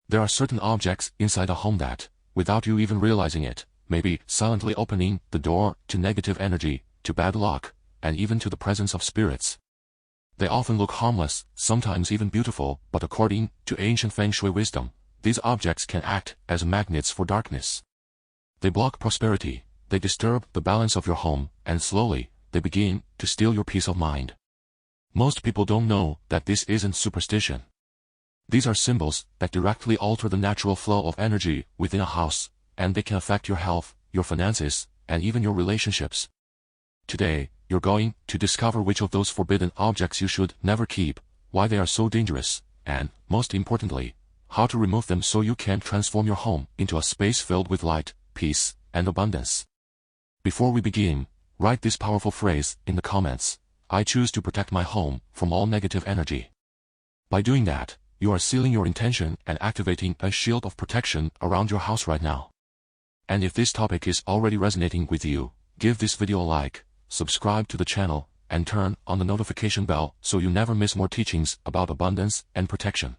There are certain objects inside a home that, without you even realizing it, may be silently opening the door to negative energy, to bad luck, and even to the presence of spirits. They often look harmless, sometimes even beautiful, but according to ancient Feng Shui wisdom, these objects can act as magnets for darkness. They block prosperity, they disturb the balance of your home, and slowly, they begin to steal your peace of mind. Most people don't know that this isn't superstition. These are symbols that directly alter the natural flow of energy within a house, and they can affect your health, your finances, and even your relationships. Today, you're going to discover which of those forbidden objects you should never keep, why they are so dangerous, and, most importantly, how to remove them so you can transform your home into a space filled with light, peace, and abundance. Before we begin, write this powerful phrase in the comments: I choose to protect my home from all negative energy. By doing that, you are sealing your intention and activating a shield of protection around your house right now. And if this topic is already resonating with you, give this video a like, subscribe to the channel, and turn on the notification bell so you never miss more teachings about abundance and protection.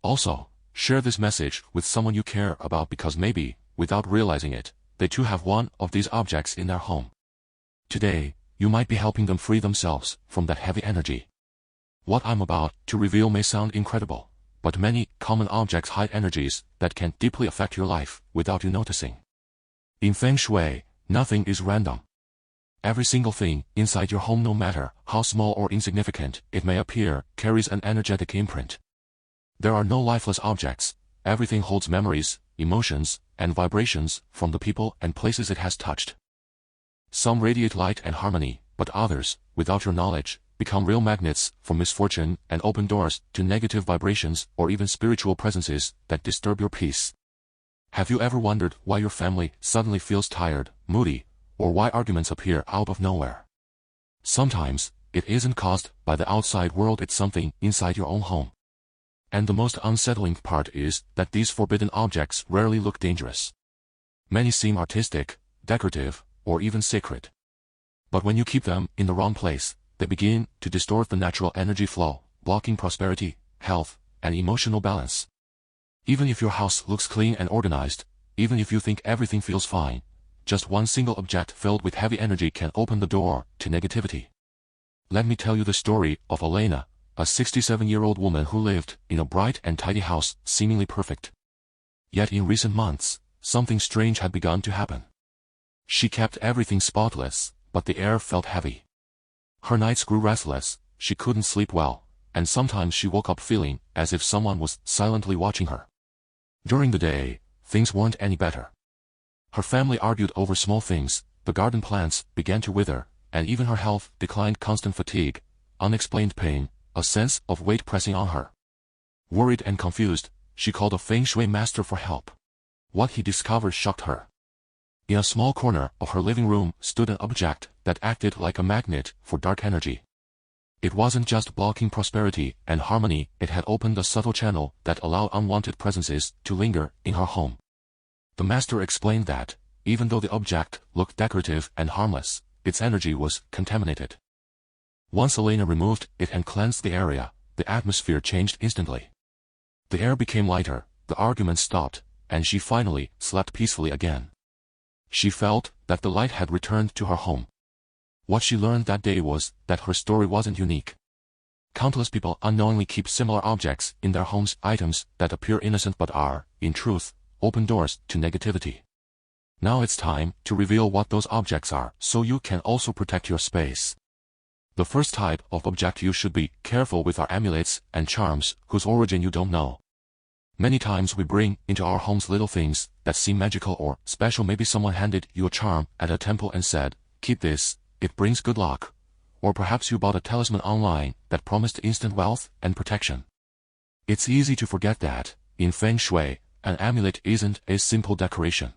Also, share this message with someone you care about because maybe, without realizing it, they too have one of these objects in their home. Today, you might be helping them free themselves from that heavy energy. What I'm about to reveal may sound incredible, but many common objects hide energies that can deeply affect your life without you noticing. In Feng Shui, nothing is random. Every single thing inside your home, no matter how small or insignificant it may appear, carries an energetic imprint. There are no lifeless objects. Everything holds memories, emotions, and vibrations from the people and places it has touched. Some radiate light and harmony, but others, without your knowledge, become real magnets for misfortune and open doors to negative vibrations or even spiritual presences that disturb your peace. Have you ever wondered why your family suddenly feels tired, moody, or why arguments appear out of nowhere? Sometimes, it isn't caused by the outside world, it's something inside your own home. And the most unsettling part is that these forbidden objects rarely look dangerous. Many seem artistic, decorative, or even sacred. But when you keep them in the wrong place, they begin to distort the natural energy flow, blocking prosperity, health, and emotional balance. Even if your house looks clean and organized, even if you think everything feels fine, just one single object filled with heavy energy can open the door to negativity. Let me tell you the story of Elena, a 67-year-old woman who lived in a bright and tidy house, seemingly perfect. Yet in recent months, something strange had begun to happen. She kept everything spotless, but the air felt heavy. Her nights grew restless, she couldn't sleep well, and sometimes she woke up feeling as if someone was silently watching her. During the day, things weren't any better. Her family argued over small things, the garden plants began to wither, and even her health declined. Constant fatigue, unexplained pain, a sense of weight pressing on her. Worried and confused, she called a Feng Shui master for help. What he discovered shocked her. In a small corner of her living room stood an object that acted like a magnet for dark energy. It wasn't just blocking prosperity and harmony, it had opened a subtle channel that allowed unwanted presences to linger in her home. The master explained that, even though the object looked decorative and harmless, its energy was contaminated. Once Elena removed it and cleansed the area, the atmosphere changed instantly. The air became lighter, the arguments stopped, and she finally slept peacefully again. She felt that the light had returned to her home. What she learned that day was that her story wasn't unique. Countless people unknowingly keep similar objects in their homes, items that appear innocent but are, in truth, open doors to negativity. Now it's time to reveal what those objects are so you can also protect your space. The first type of object you should be careful with are amulets and charms whose origin you don't know. Many times we bring into our homes little things that seem magical or special. Maybe someone handed you a charm at a temple and said, "Keep this, it brings good luck." Or perhaps you bought a talisman online that promised instant wealth and protection. It's easy to forget that, in Feng Shui, an amulet isn't a simple decoration.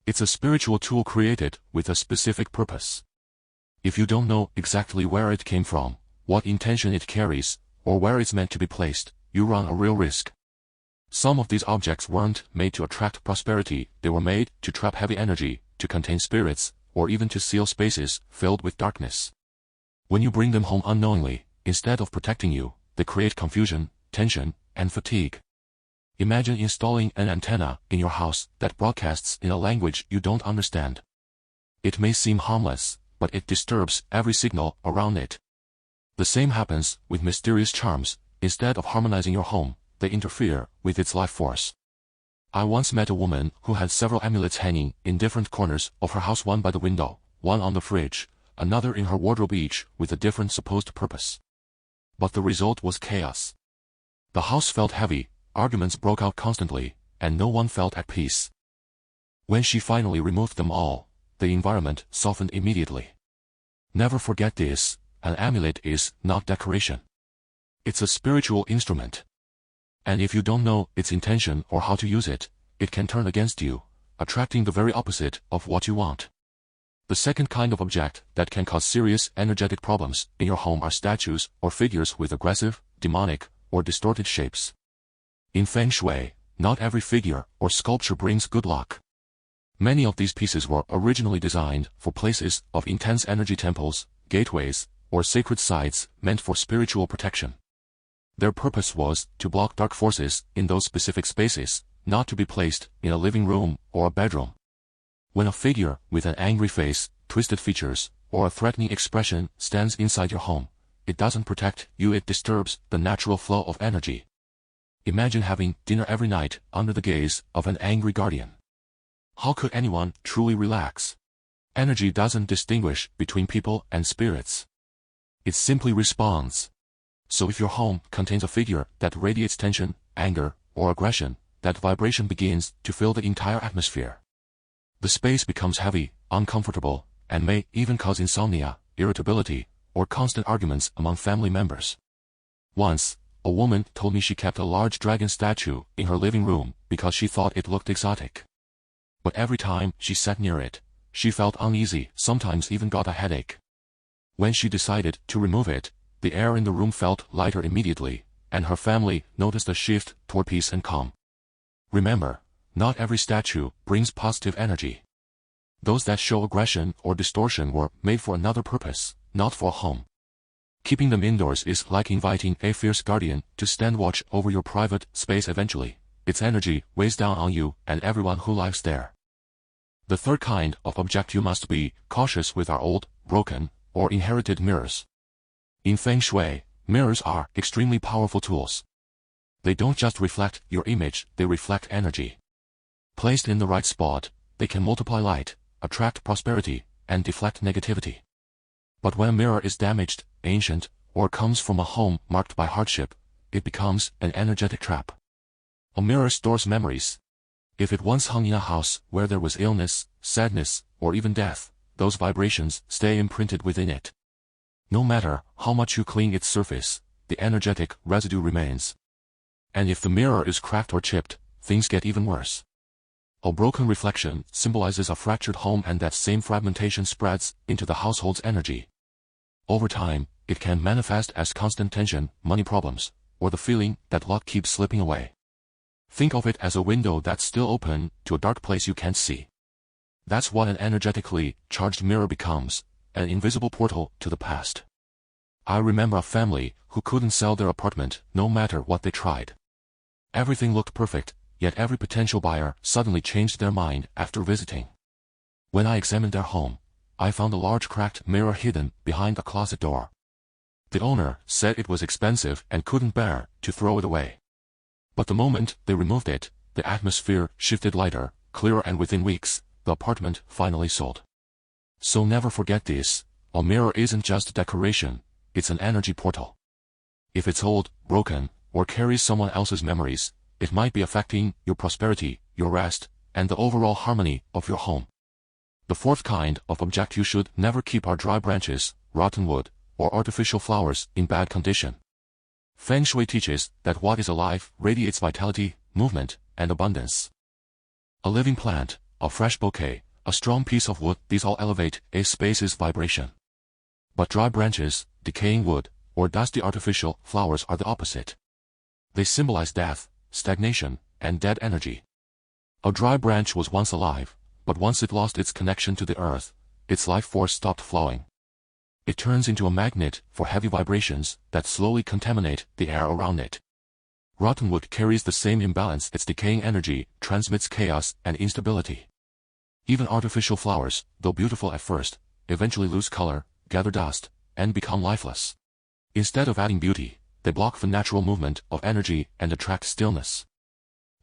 It's a spiritual tool created with a specific purpose. If you don't know exactly where it came from, what intention it carries, or where it's meant to be placed, you run a real risk. Some of these objects weren't made to attract prosperity, they were made to trap heavy energy, to contain spirits, or even to seal spaces filled with darkness. When you bring them home unknowingly, instead of protecting you, they create confusion, tension, and fatigue. Imagine installing an antenna in your house that broadcasts in a language you don't understand. It may seem harmless, but it disturbs every signal around it. The same happens with mysterious charms. Instead of harmonizing your home, they interfere with its life force. I once met a woman who had several amulets hanging in different corners of her house, one by the window, one on the fridge, another in her wardrobe, each with a different supposed purpose. But the result was chaos. The house felt heavy, arguments broke out constantly, and no one felt at peace. When she finally removed them all, the environment softened immediately. Never forget this: an amulet is not decoration. It's a spiritual instrument. And if you don't know its intention or how to use it, it can turn against you, attracting the very opposite of what you want. The second kind of object that can cause serious energetic problems in your home are statues or figures with aggressive, demonic, or distorted shapes. In Feng Shui, not every figure or sculpture brings good luck. Many of these pieces were originally designed for places of intense energy, temples, gateways, or sacred sites meant for spiritual protection. Their purpose was to block dark forces in those specific spaces, not to be placed in a living room or a bedroom. When a figure with an angry face, twisted features, or a threatening expression stands inside your home, it doesn't protect you, it disturbs the natural flow of energy. Imagine having dinner every night under the gaze of an angry guardian. How could anyone truly relax? Energy doesn't distinguish between people and spirits. It simply responds. So if your home contains a figure that radiates tension, anger, or aggression, that vibration begins to fill the entire atmosphere. The space becomes heavy, uncomfortable, and may even cause insomnia, irritability, or constant arguments among family members. Once, a woman told me she kept a large dragon statue in her living room because she thought it looked exotic. But every time she sat near it, she felt uneasy, sometimes even got a headache. When she decided to remove it, the air in the room felt lighter immediately, and her family noticed a shift toward peace and calm. Remember, not every statue brings positive energy. Those that show aggression or distortion were made for another purpose, not for a home. Keeping them indoors is like inviting a fierce guardian to stand watch over your private space. Eventually, its energy weighs down on you and everyone who lives there. The third kind of object you must be cautious with are old, broken, or inherited mirrors. In Feng Shui, mirrors are extremely powerful tools. They don't just reflect your image, they reflect energy. Placed in the right spot, they can multiply light, attract prosperity, and deflect negativity. But when a mirror is damaged, ancient, or comes from a home marked by hardship, it becomes an energetic trap. A mirror stores memories. If it once hung in a house where there was illness, sadness, or even death, those vibrations stay imprinted within it. No matter how much you clean its surface, the energetic residue remains. And if the mirror is cracked or chipped, things get even worse. A broken reflection symbolizes a fractured home, and that same fragmentation spreads into the household's energy. Over time, it can manifest as constant tension, money problems, or the feeling that luck keeps slipping away. Think of it as a window that's still open to a dark place you can't see. That's what an energetically charged mirror becomes, an invisible portal to the past. I remember a family who couldn't sell their apartment no matter what they tried. Everything looked perfect, yet every potential buyer suddenly changed their mind after visiting. When I examined their home, I found a large cracked mirror hidden behind a closet door. The owner said it was expensive and couldn't bear to throw it away. But the moment they removed it, the atmosphere shifted lighter, clearer, and within weeks, the apartment finally sold. So never forget this: a mirror isn't just decoration, it's an energy portal. If it's old, broken, or carries someone else's memories, it might be affecting your prosperity, your rest, and the overall harmony of your home. The fourth kind of object you should never keep are dry branches, rotten wood, or artificial flowers in bad condition. Feng Shui teaches that what is alive radiates vitality, movement, and abundance. A living plant, a fresh bouquet, a strong piece of wood, these all elevate a space's vibration. But dry branches, decaying wood, or dusty artificial flowers are the opposite. They symbolize death, stagnation, and dead energy. A dry branch was once alive, but once it lost its connection to the earth, its life force stopped flowing. It turns into a magnet for heavy vibrations that slowly contaminate the air around it. Rotten wood carries the same imbalance. Its decaying energy transmits chaos and instability. Even artificial flowers, though beautiful at first, eventually lose color, gather dust, and become lifeless. Instead of adding beauty, they block the natural movement of energy and attract stillness.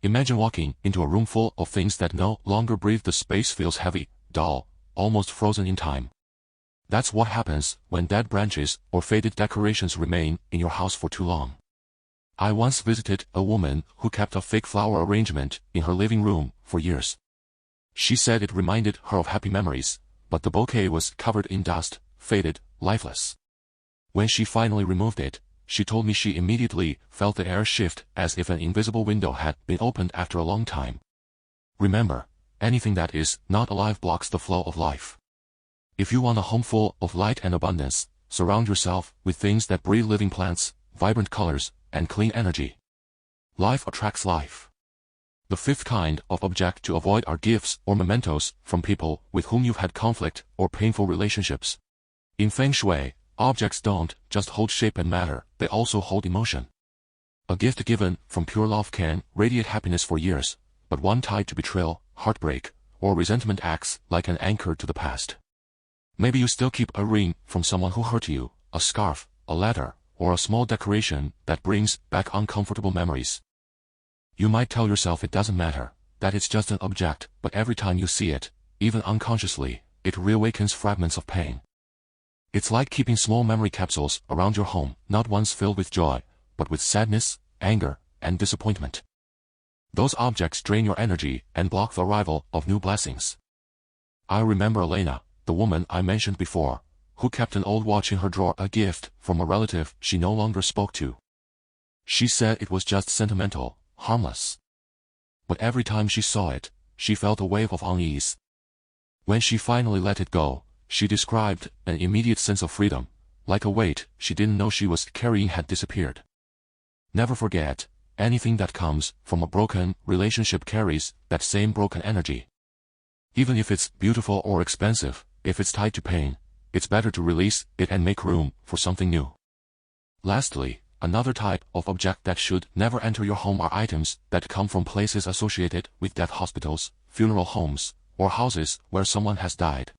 Imagine walking into a room full of things that no longer breathe. The space feels heavy, dull, almost frozen in time. That's what happens when dead branches or faded decorations remain in your house for too long. I once visited a woman who kept a fake flower arrangement in her living room for years. She said it reminded her of happy memories, but the bouquet was covered in dust, faded, lifeless. When she finally removed it, she told me she immediately felt the air shift as if an invisible window had been opened after a long time. Remember, anything that is not alive blocks the flow of life. If you want a home full of light and abundance, surround yourself with things that breathe: living plants, vibrant colors, and clean energy. Life attracts life. The fifth kind of object to avoid are gifts or mementos from people with whom you've had conflict or painful relationships. In Feng Shui, objects don't just hold shape and matter, they also hold emotion. A gift given from pure love can radiate happiness for years, but one tied to betrayal, heartbreak, or resentment acts like an anchor to the past. Maybe you still keep a ring from someone who hurt you, a scarf, a letter, or a small decoration that brings back uncomfortable memories. You might tell yourself it doesn't matter, that it's just an object, but every time you see it, even unconsciously, it reawakens fragments of pain. It's like keeping small memory capsules around your home, not ones filled with joy, but with sadness, anger, and disappointment. Those objects drain your energy and block the arrival of new blessings. I remember Elena, the woman I mentioned before, who kept an old watch in her drawer, a gift from a relative she no longer spoke to. She said it was just sentimental, harmless. But every time she saw it, she felt a wave of unease. When she finally let it go, she described an immediate sense of freedom, like a weight she didn't know she was carrying had disappeared. Never forget, anything that comes from a broken relationship carries that same broken energy. Even if it's beautiful or expensive, if it's tied to pain, it's better to release it and make room for something new. Lastly, another type of object that should never enter your home are items that come from places associated with death: hospitals, funeral homes, or houses where someone has died.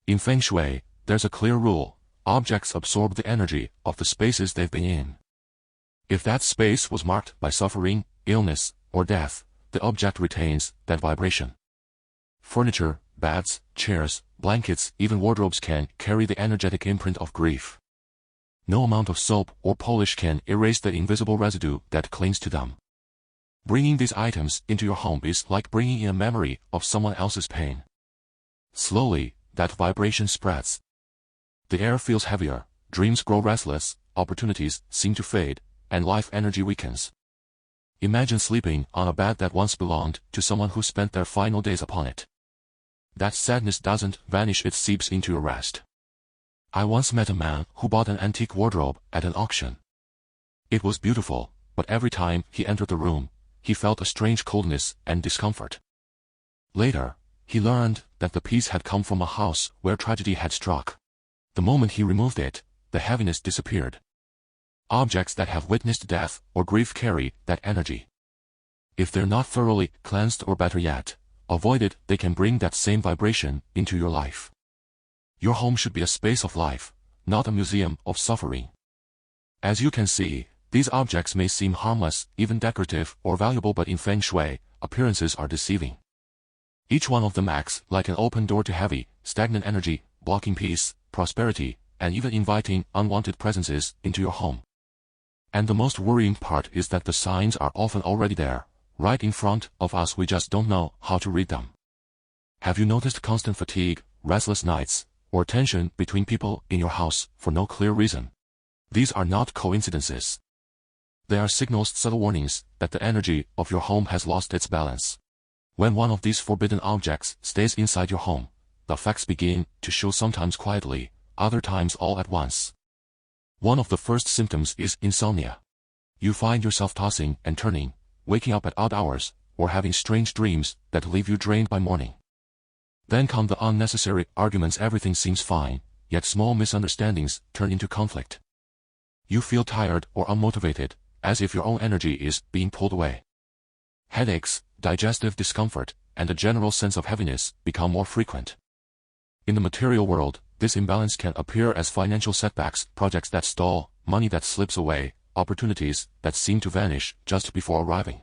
In Feng Shui, there's a clear rule: objects absorb the energy of the spaces they've been in. If that space was marked by suffering, illness, or death, the object retains that vibration. Furniture, beds, chairs, blankets, even wardrobes can carry the energetic imprint of grief. No amount of soap or polish can erase the invisible residue that clings to them. Bringing these items into your home is like bringing in a memory of someone else's pain. Slowly, that vibration spreads. The air feels heavier, dreams grow restless, opportunities seem to fade, and life energy weakens. Imagine sleeping on a bed that once belonged to someone who spent their final days upon it. That sadness doesn't vanish, it seeps into your rest. I once met a man who bought an antique wardrobe at an auction. It was beautiful, but every time he entered the room, he felt a strange coldness and discomfort. Later, he learned that the piece had come from a house where tragedy had struck. The moment he removed it, the heaviness disappeared. Objects that have witnessed death or grief carry that energy. If they're not thoroughly cleansed, or better yet, avoided, they can bring that same vibration into your life. Your home should be a space of life, not a museum of suffering. As you can see, these objects may seem harmless, even decorative or valuable, but in Feng Shui, appearances are deceiving. Each one of them acts like an open door to heavy, stagnant energy, blocking peace, prosperity, and even inviting unwanted presences into your home. And the most worrying part is that the signs are often already there, right in front of us, we just don't know how to read them. Have you noticed constant fatigue, restless nights, or tension between people in your house for no clear reason? These are not coincidences. They are signals, subtle warnings, that the energy of your home has lost its balance. When one of these forbidden objects stays inside your home, the effects begin to show, sometimes quietly, other times all at once. One of the first symptoms is insomnia. You find yourself tossing and turning, waking up at odd hours, or having strange dreams that leave you drained by morning. Then come the unnecessary arguments. Everything seems fine, yet small misunderstandings turn into conflict. You feel tired or unmotivated, as if your own energy is being pulled away. Headaches, digestive discomfort, and a general sense of heaviness become more frequent. In the material world, this imbalance can appear as financial setbacks, projects that stall, money that slips away, opportunities that seem to vanish just before arriving.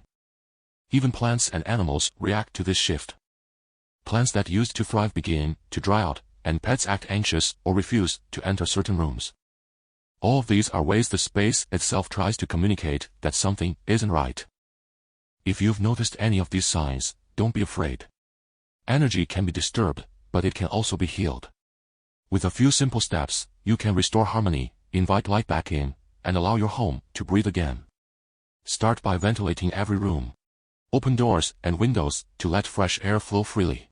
Even plants and animals react to this shift. Plants that used to thrive begin to dry out, and pets act anxious or refuse to enter certain rooms. All of these are ways the space itself tries to communicate that something isn't right. If you've noticed any of these signs, don't be afraid. Energy can be disturbed, but it can also be healed. With a few simple steps, you can restore harmony, invite light back in, and allow your home to breathe again. Start by ventilating every room. Open doors and windows to let fresh air flow freely.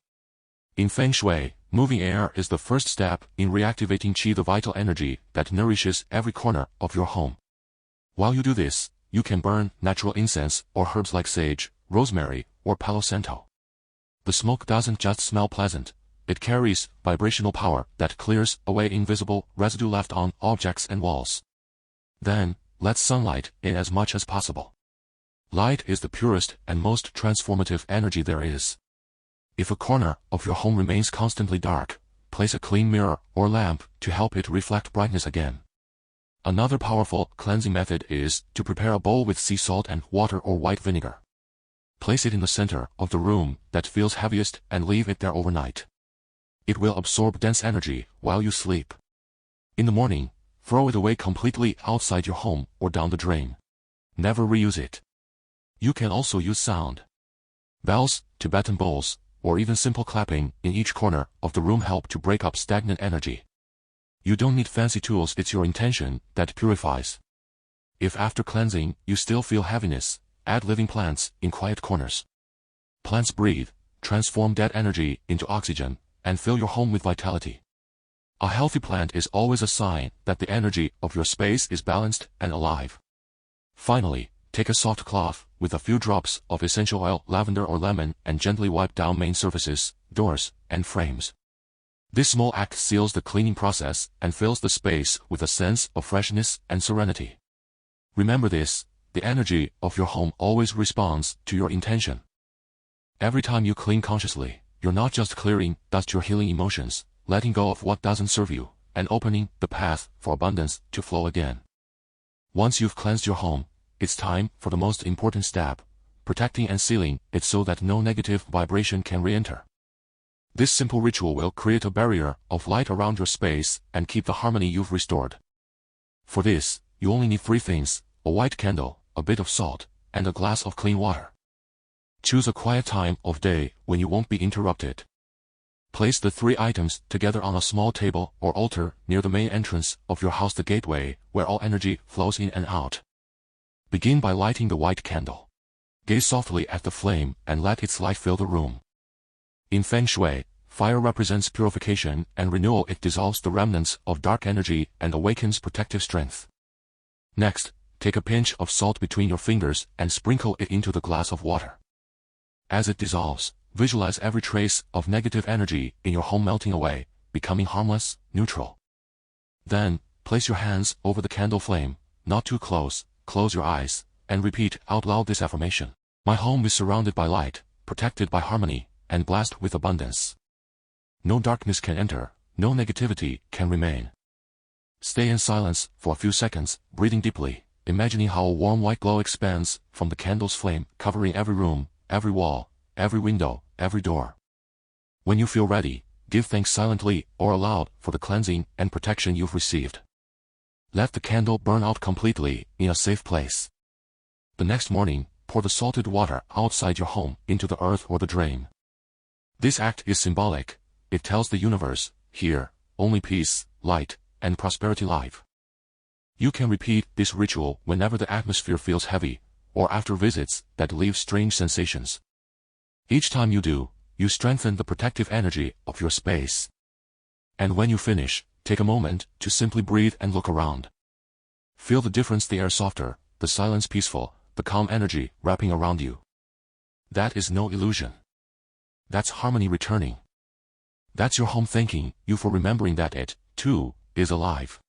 In Feng Shui, moving air is the first step in reactivating qi, the vital energy that nourishes every corner of your home. While you do this, you can burn natural incense or herbs like sage, rosemary, or Palo Santo. The smoke doesn't just smell pleasant, it carries vibrational power that clears away invisible residue left on objects and walls. Then, let sunlight in as much as possible. Light is the purest and most transformative energy there is. If a corner of your home remains constantly dark, place a clean mirror or lamp to help it reflect brightness again. Another powerful cleansing method is to prepare a bowl with sea salt and water or white vinegar. Place it in the center of the room that feels heaviest and leave it there overnight. It will absorb dense energy while you sleep. In the morning, throw it away completely outside your home or down the drain. Never reuse it. You can also use sound. Bells, Tibetan bowls, or even simple clapping in each corner of the room help to break up stagnant energy. You don't need fancy tools, it's your intention that purifies. If after cleansing you still feel heaviness, add living plants in quiet corners. Plants breathe, transform dead energy into oxygen, and fill your home with vitality. A healthy plant is always a sign that the energy of your space is balanced and alive. Finally, take a soft cloth with a few drops of essential oil, lavender or lemon, and gently wipe down main surfaces, doors, and frames. This small act seals the cleaning process and fills the space with a sense of freshness and serenity. Remember this, the energy of your home always responds to your intention. Every time you clean consciously, you're not just clearing dust, you're healing emotions, letting go of what doesn't serve you, and opening the path for abundance to flow again. Once you've cleansed your home, it's time for the most important step, protecting and sealing it so that no negative vibration can re-enter. This simple ritual will create a barrier of light around your space and keep the harmony you've restored. For this, you only need 3 things, a white candle, a bit of salt, and a glass of clean water. Choose a quiet time of day when you won't be interrupted. Place the 3 items together on a small table or altar near the main entrance of your house, the gateway where all energy flows in and out. Begin by lighting the white candle. Gaze softly at the flame and let its light fill the room. In Feng Shui, fire represents purification and renewal. It dissolves the remnants of dark energy and awakens protective strength. Next, take a pinch of salt between your fingers and sprinkle it into the glass of water. As it dissolves, visualize every trace of negative energy in your home melting away, becoming harmless, neutral. Then, place your hands over the candle flame, not too close, close your eyes, and repeat out loud this affirmation. My home is surrounded by light, protected by harmony, and blessed with abundance. No darkness can enter, no negativity can remain. Stay in silence for a few seconds, breathing deeply, imagining how a warm white glow expands from the candle's flame, covering every room, every wall, every window, every door. When you feel ready, give thanks silently or aloud for the cleansing and protection you've received. Let the candle burn out completely in a safe place. The next morning, pour the salted water outside your home into the earth or the drain. This act is symbolic. It tells the universe, here, only peace, light, and prosperity live. You can repeat this ritual whenever the atmosphere feels heavy, or after visits that leave strange sensations. Each time you do, you strengthen the protective energy of your space. And when you finish, take a moment to simply breathe and look around. Feel the difference: the air softer, the silence peaceful, the calm energy wrapping around you. That is no illusion. That's harmony returning. That's your home thanking you for remembering that it, too, is alive.